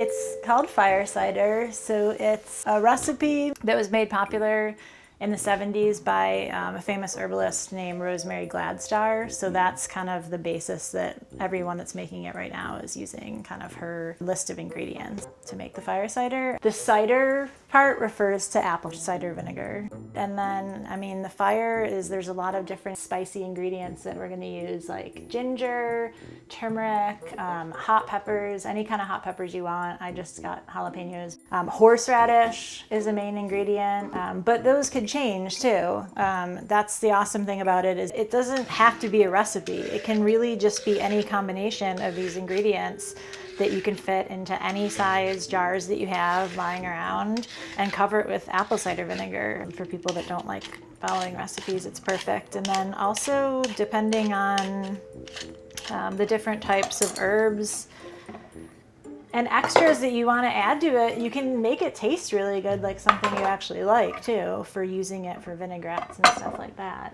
It's called fire cider, so it's a recipe that was made popular in the 70s by a famous herbalist named Rosemary Gladstar. So that's kind of the basis that everyone that's making it right now is using, kind of her list of ingredients to make the fire cider. The cider part refers to apple cider vinegar. And then, I mean, the fire is, there's a lot of different spicy ingredients that we're gonna use, like ginger, turmeric, hot peppers, any kind of hot peppers you want. I just got jalapenos. Horseradish is a main ingredient, but those could change too. That's the awesome thing about it, is it doesn't have to be a recipe. It can really just be any combination of these ingredients that you can fit into any size jars that you have lying around, and cover it with apple cider vinegar. For people that don't like following recipes, it's perfect. And then also, depending on the different types of herbs and extras that you want to add to it, you can make it taste really good, like something you actually like too, for using it for vinaigrettes and stuff like that.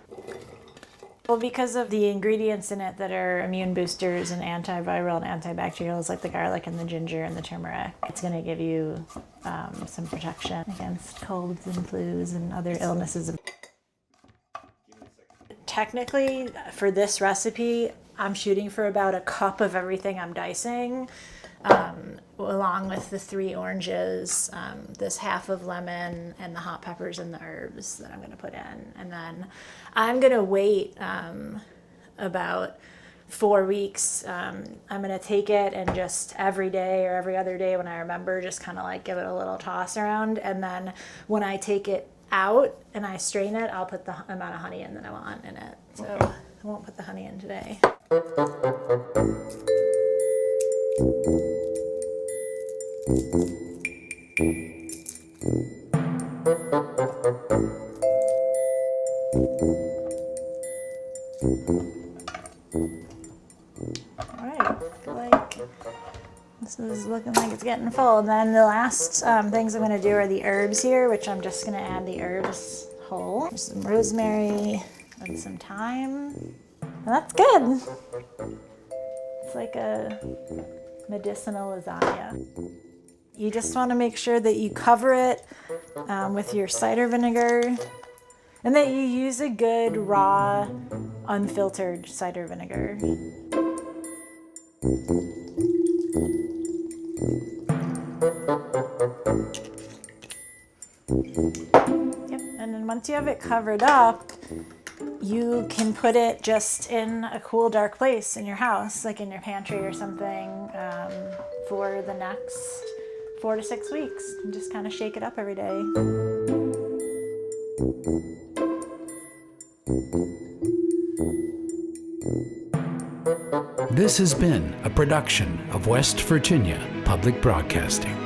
Well, because of the ingredients in it that are immune boosters and antiviral and antibacterials, like the garlic and the ginger and the turmeric, it's going to give you some protection against colds and flus and other illnesses. Technically, for this recipe, I'm shooting for about a cup of everything I'm dicing, along with the 3 oranges, this half of lemon, and the hot peppers and the herbs that I'm going to put in. And then I'm going to wait about 4 weeks. I'm going to take it and just every day or every other day when I remember, just kind of like give it a little toss around. And then when I take it out and I strain it, I'll put the amount of honey in that I want in it. So I won't put the honey in today. Alright, I feel like this is looking like it's getting full. And then the last things I'm going to do are the herbs here, which I'm just going to add the herbs whole. Some rosemary and some thyme. And that's good. It's like a medicinal lasagna. You just want to make sure that you cover it with your cider vinegar, and that you use a good raw, unfiltered cider vinegar. Yep, and then once you have it covered up, you can put it just in a cool, dark place in your house, like in your pantry or something, for the next 4 to 6 weeks, and just kind of shake it up every day. This has been a production of West Virginia Public Broadcasting.